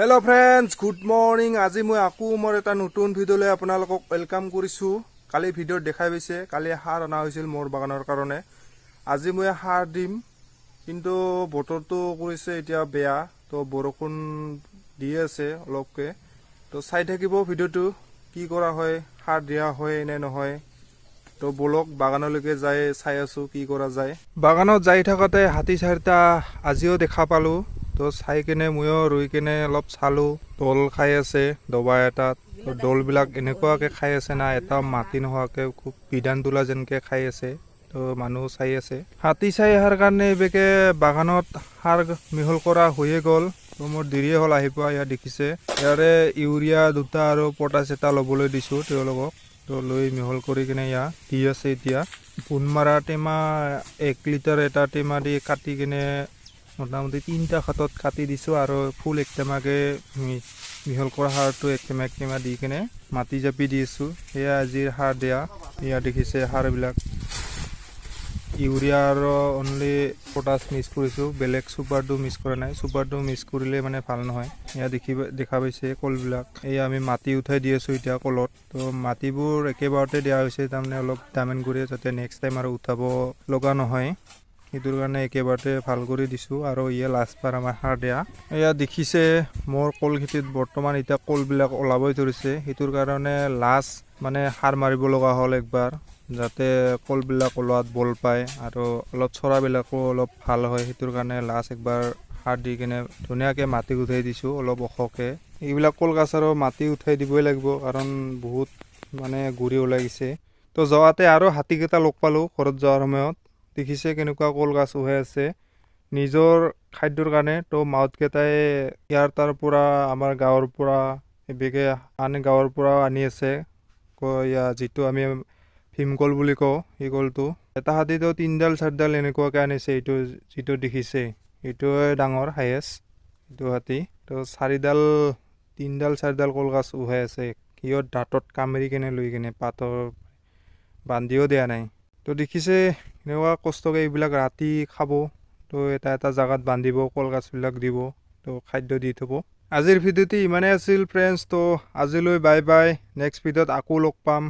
Hello friends good morning आज मैं आकू मोर एटा नतुन भिडिओले आपनालोকক welcome करिछु। काली video देखाइ पाइसे काली हार अना হৈছিল मोर बागाনৰ কাৰণে। আজি মই हार দিম কিন্তু বতৰটো কৰিছে এতিয়া বেয়া তো বৰষুণ দি আছে অলপকে তো চাই থাকিব ভিডিওটো কি কৰা হয় हार দিয়া হয় নে নহয়। তো বলক বাগানলৈকে যাই চাই আছো কি কৰা যায়। বাগানত যাই থাকতে হাতী চাৰিটা আজিও দেখা পালো। তো চাই কেনে ময়ো ৰৈ কেনে অলপ চালো দল খাই আছে দবা এটাত দলবিলাক এনেকুৱাকে খাই আছে না এটা মাটি নোহোৱাকে খুব বিধান তোলা যেনকে খাই আছে। তো মানুহ চাই আছে হাতী চাই অহাৰ কাৰণে বেকে বাগানত সাৰ মিহল কৰা হৈয়ে গ'ল। তো মোৰ দেৰিয়ে হ'ল আহি পোৱা। ইয়াত দেখিছে ইয়াৰে ইউৰিয়া দুটা আৰু পটাছ এটা ল'বলৈ দিছোঁ তেওঁলোকক। তো লৈ মিহল কৰি কিনে ইয়া দি আছে। এতিয়া বুন মাৰা টেমা 1 লিটাৰ এটা টেমা দি কাটি কিনে মোটামুটি 3টা খাতত কাটি দিছোঁ আৰু ফুল এক টেমাকে মিহল কৰা সাৰটো এক টেমা দি কিনে মাটি জাপি দিছোঁ। এয়া আজিৰ সাৰ দিয়া। এয়া দেখিছে সাৰবিলাক ইউৰিয়া আৰু অনলি পটাছ মিক্স কৰিছোঁ, বেলেগ সুপাৰটো মিক্স কৰা নাই। সুপাৰটো মিক্স কৰিলে মানে ভাল নহয়। এয়া দেখা পাইছে কলবিলাক। এয়া আমি মাটি উঠাই দি আছোঁ এতিয়া কলত। তো মাটিবোৰ একেবাৰতে দিয়া হৈছে তাৰমানে অলপ দামেন কৰি যাতে নেক্সট টাইম আৰু উঠাব লগা নহয় সেইটোৰ কাৰণে একেবাৰতে ভাল কৰি দিছোঁ। আৰু ইয়ে লাষ্টবাৰ আমাৰ সাৰ দিয়া। এয়া দেখিছে মোৰ কল খেতিত বৰ্তমান এতিয়া কলবিলাক ওলাবই ধৰিছে সেইটোৰ কাৰণে লাষ্ট মানে সাৰ মাৰিব লগা হ'ল একবাৰ যাতে কলবিলাক ওলোৱাত বল পায় আৰু অলপ চৰাবিলাকো অলপ ভাল হয়। সেইটোৰ কাৰণে লাষ্ট একবাৰ সাৰ দি কিনে ধুনীয়াকৈ মাটি উঠাই দিছোঁ অলপ ওখকৈ। এইবিলাক কল গছ আৰু মাটি উঠাই দিবই লাগিব কাৰণ বহুত মানে গুৰি ওলাই গৈছে। তো যোৱাতে আৰু হাতীকেইটা লগ পালোঁ ঘৰত যোৱাৰ সময়ত। দেখিছে কেনেকুৱা কল গছ উহাই আছে নিজৰ খাদ্যৰ কাৰণে। তো মাউতকেইটাই ইয়াৰ তাৰ পৰা আমাৰ গাঁৱৰ পৰা এবেগে আন গাঁৱৰ পৰা আনি আছে ইয়া যিটো আমি ভীমকল বুলি কওঁ সেই কলটো। এটা হাতীতো 3ডাল 4ডাল এনেকুৱাকৈ আনিছে। এইটো যিটো দেখিছে এইটোৱে ডাঙৰ হায়েষ্ট এইটো হাতী। তো 3ডাল 4ডাল কল গছ উহাই আছে। সিহঁত দাঁতত কামুৰি কেনে লৈ কিনে পাতৰ বান্ধিও দিয়া নাই। তো দেখিছে এনেকুৱা কষ্টকৈ এইবিলাক ৰাতি খাব। তো এটা জাগাত বান্ধিব কলগছবিলাক দিব তো খাদ্য দি থ'ব। আজিৰ ভিডিঅ'টি ইমানেই আছিল ফ্ৰেণ্ডছ। তো আজিলৈ বাই বাই। নেক্সট ভিডিঅ'ত আকৌ লগ পাম।